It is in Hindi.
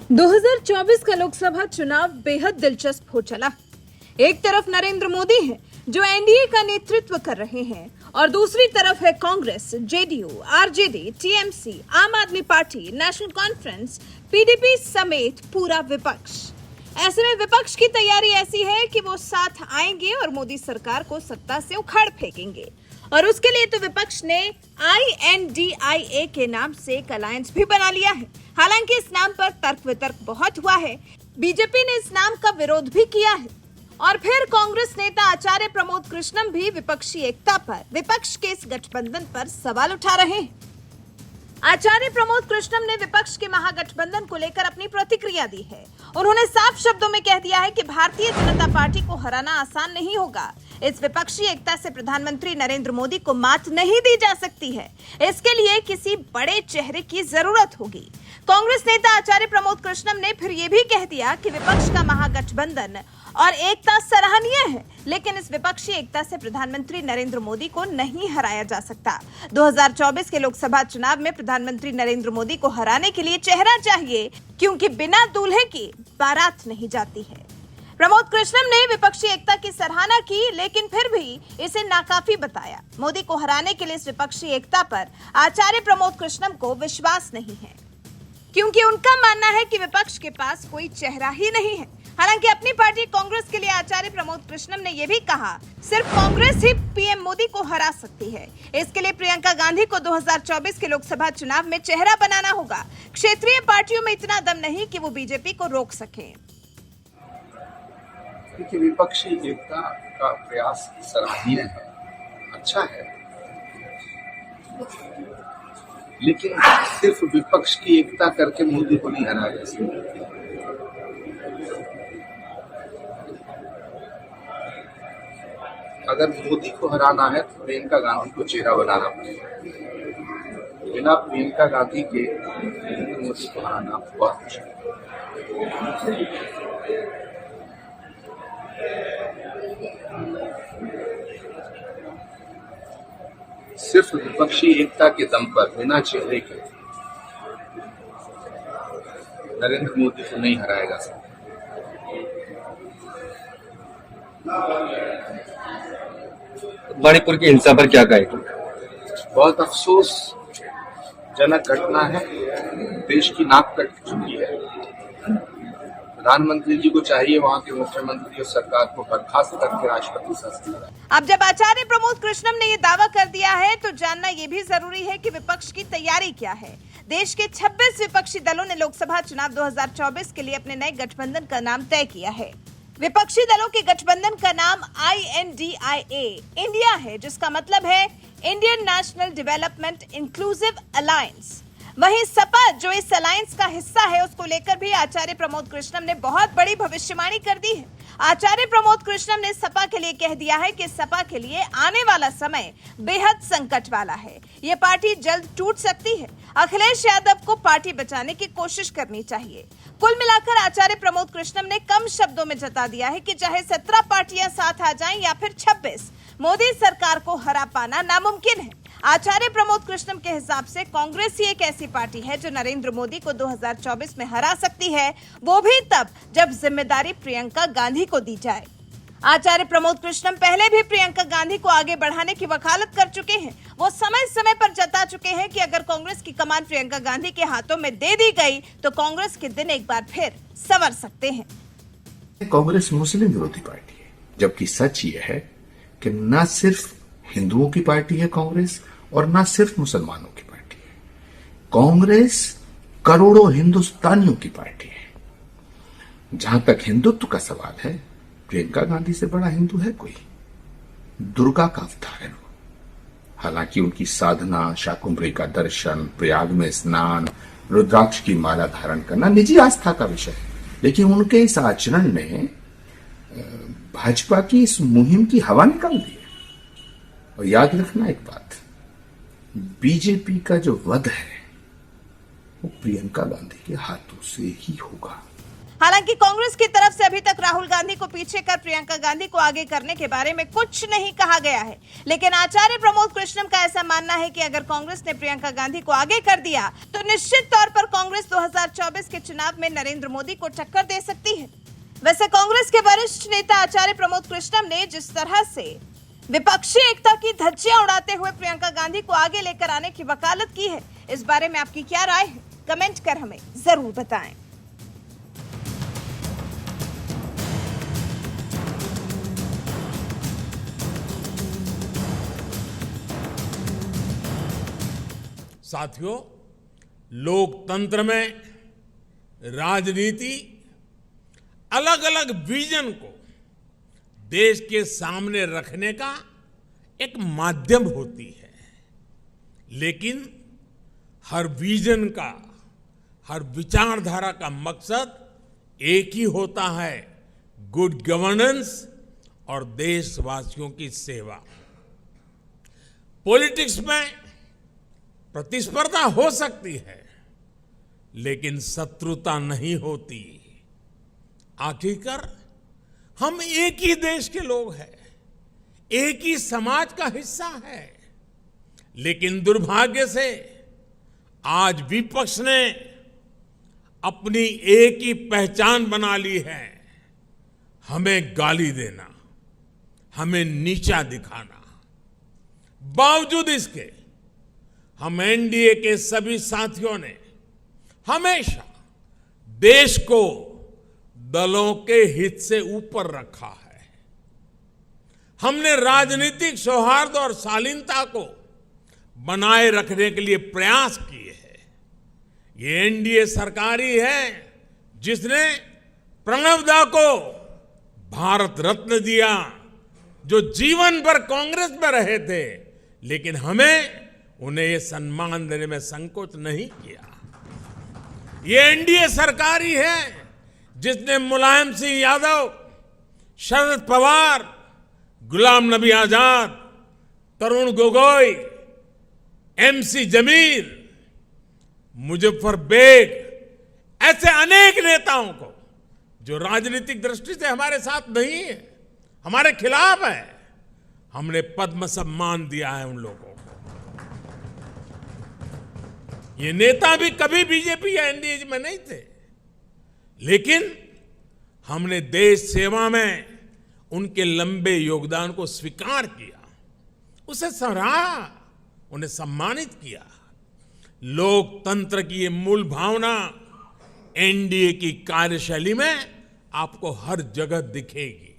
2024 का लोकसभा चुनाव बेहद दिलचस्प हो चला। एक तरफ नरेंद्र मोदी हैं, जो एनडीए का नेतृत्व कर रहे हैं, और दूसरी तरफ है कांग्रेस, जेडीयू, आरजेडी, टीएमसी, आम आदमी पार्टी, नेशनल कॉन्फ्रेंस, पीडीपी समेत पूरा विपक्ष। ऐसे में विपक्ष की तैयारी ऐसी है कि वो साथ आएंगे और मोदी सरकार को सत्ता से उखाड़ फेंकेंगे। और उसके लिए तो विपक्ष ने INDIA के नाम से एक अलायंस भी बना लिया है। हालांकि इस नाम पर तर्क वितर्क बहुत हुआ है। बीजेपी ने इस नाम का विरोध भी किया है। और फिर कांग्रेस नेता आचार्य प्रमोद कृष्णम भी विपक्षी एकता पर, विपक्ष के इस गठबंधन पर सवाल उठा रहे हैं। आचार्य प्रमोद कृष्णम ने विपक्ष के महागठबंधन को लेकर अपनी प्रतिक्रिया दी है। उन्होंने साफ शब्दों में कह दिया है कि भारतीय जनता पार्टी को हराना आसान नहीं होगा। इस विपक्षी एकता से प्रधानमंत्री नरेंद्र मोदी को मात नहीं दी जा सकती है। इसके लिए किसी बड़े चेहरे की जरूरत होगी। कांग्रेस नेता आचार्य प्रमोद कृष्णम ने फिर यह भी कह दिया कि विपक्ष का महागठबंधन और एकता सराहनीय है, लेकिन इस विपक्षी एकता से प्रधानमंत्री नरेंद्र मोदी को नहीं हराया जा सकता। 2024 के लोकसभा चुनाव में प्रधानमंत्री नरेंद्र मोदी को हराने के लिए चेहरा चाहिए, क्योंकि बिना दूल्हे की बारात नहीं जाती है। प्रमोद कृष्णम ने विपक्षी एकता की सराहना की, लेकिन फिर भी इसे नाकाफी बताया। मोदी को हराने के लिए इस विपक्षी एकता पर आचार्य प्रमोद कृष्णम को विश्वास नहीं है, क्योंकि उनका मानना है कि विपक्ष के पास कोई चेहरा ही नहीं है। हालांकि अपनी पार्टी कांग्रेस के लिए आचार्य प्रमोद कृष्णम ने यह भी कहा, सिर्फ कांग्रेस ही पीएम मोदी को हरा सकती है। इसके लिए प्रियंका गांधी को 2024 के लोकसभा चुनाव में चेहरा बनाना होगा। क्षेत्रीय पार्टियों में इतना दम नहीं कि वो बीजेपी को रोक सके। क्योंकि विपक्षी एकता का प्रयास सराहनीय है, अच्छा है, लेकिन सिर्फ विपक्ष की एकता करके मोदी को नहीं हराया जा सकता। अगर मोदी को हराना है तो प्रियंका गांधी को चेहरा बनाना पड़ेगा। बिना प्रियंका गांधी के मोदी को हराना बहुत मुश्किल है। सिर्फ विपक्षी एकता के दम पर, बिना चेहरे के, नरेंद्र मोदी को नहीं हराया जा सकता। मणिपुर की हिंसा पर क्या कहेगी? बहुत अफसोसजनक घटना है। देश की नाक कट चुकी है। प्रधानमंत्री जी को चाहिए वहां के मुख्यमंत्री और सरकार को बर्खास्त करके राष्ट्रपति शासन कराएं। अब जब आचार्य प्रमोद कृष्णम ने ये दावा कर दिया है, तो जानना ये भी जरूरी है कि विपक्ष की तैयारी क्या है। देश के 26 विपक्षी दलों ने लोकसभा चुनाव 2024 के लिए अपने नए गठबंधन का नाम तय किया है। विपक्षी दलों के गठबंधन का नाम INDIA इंडिया है, जिसका मतलब है Indian national development inclusive alliance. वहीं सपा, जो इस अलायंस का हिस्सा है, उसको लेकर भी आचार्य प्रमोद कृष्णम ने बहुत बड़ी भविष्यवाणी कर दी है। आचार्य प्रमोद कृष्णम ने सपा के लिए कह दिया है कि सपा के लिए आने वाला समय बेहद संकट वाला है। ये पार्टी जल्द टूट सकती है। अखिलेश यादव को पार्टी बचाने की कोशिश करनी चाहिए। कुल मिलाकर आचार्य प्रमोद कृष्णम ने कम शब्दों में जता दिया है कि चाहे 17 पार्टियां साथ आ जाएं या फिर 26, मोदी सरकार को हरा पाना नामुमकिन है। आचार्य प्रमोद कृष्णम के हिसाब से कांग्रेस ही एक ऐसी पार्टी है जो नरेंद्र मोदी को 2024 में हरा सकती है, वो भी तब जब जिम्मेदारी प्रियंका गांधी को दी जाए। आचार्य प्रमोद कृष्णम पहले भी प्रियंका गांधी को आगे बढ़ाने की वकालत कर चुके हैं। वो समय समय पर जता चुके हैं कि अगर कांग्रेस की कमान प्रियंका गांधी के हाथों में दे दी गई तो कांग्रेस के दिन एक बार फिर संवर सकते हैं। कांग्रेस मुस्लिम विरोधी पार्टी है, जबकि सच ये है कि न सिर्फ हिंदुओं की पार्टी है कांग्रेस, और न सिर्फ मुसलमानों की पार्टी है। कांग्रेस करोड़ों हिंदुस्तानियों की पार्टी है। जहां तक हिंदुत्व का सवाल है, प्रियंका गांधी से बड़ा हिंदू है कोई? दुर्गा का अवतार है वो। हालांकि उनकी साधना, शाकुंभरी का दर्शन, प्रयाग में स्नान, रुद्राक्ष की माला धारण करना निजी आस्था का विषय है, लेकिन उनके इस आचरण ने भाजपा की इस मुहिम की हवा निकाल दी है। और याद रखना एक बात, बीजेपी का जो वध है वो प्रियंका गांधी के हाथों से ही होगा। हालांकि कांग्रेस की तरफ से अभी तक राहुल गांधी को पीछे कर प्रियंका गांधी को आगे करने के बारे में कुछ नहीं कहा गया है, लेकिन आचार्य प्रमोद कृष्णम का ऐसा मानना है कि अगर कांग्रेस ने प्रियंका गांधी को आगे कर दिया तो निश्चित तौर पर कांग्रेस 2024 के चुनाव में नरेंद्र मोदी को टक्कर दे सकती है। वैसे कांग्रेस के वरिष्ठ नेता आचार्य प्रमोद कृष्णम ने जिस तरह से विपक्षी एकता की धज्जियां उड़ाते हुए प्रियंका गांधी को आगे लेकर आने की वकालत की है, इस बारे में आपकी क्या राय है? कमेंट कर हमें जरूर बताएं। साथियों, लोकतंत्र में राजनीति अलग अलग विजन को देश के सामने रखने का एक माध्यम होती है, लेकिन हर विजन का, हर विचारधारा का मकसद एक ही होता है, गुड गवर्नेंस और देशवासियों की सेवा। पॉलिटिक्स में प्रतिस्पर्धा हो सकती है, लेकिन शत्रुता नहीं होती। आखिरकार हम एक ही देश के लोग हैं, एक ही समाज का हिस्सा है, लेकिन दुर्भाग्य से आज विपक्ष ने अपनी एक ही पहचान बना ली है, हमें गाली देना, हमें नीचा दिखाना। बावजूद इसके हम एनडीए के सभी साथियों ने हमेशा देश को दलों के हित से ऊपर रखा है। हमने राजनीतिक सौहार्द और शालीनता को बनाए रखने के लिए प्रयास किए हैं। ये एनडीए सरकार ही है जिसने प्रणब दा को भारत रत्न दिया, जो जीवन भर कांग्रेस में रहे थे, लेकिन हमें उन्हें ये सम्मान देने में संकोच नहीं किया। ये एनडीए सरकार ही है जिसने मुलायम सिंह यादव, शरद पवार, गुलाम नबी आजाद, तरुण गोगोई, एमसी जमीर, मुजफ्फर बेग, ऐसे अनेक नेताओं को जो राजनीतिक दृष्टि से हमारे साथ नहीं है, हमारे खिलाफ है, हमने पद्म सम्मान दिया है उन लोगों को। ये नेता भी कभी बीजेपी या एनडीए में नहीं थे, लेकिन हमने देश सेवा में उनके लंबे योगदान को स्वीकार किया, उसे सराहा, उन्हें सम्मानित किया। लोकतंत्र की ये मूल भावना एनडीए की कार्यशैली में आपको हर जगह दिखेगी।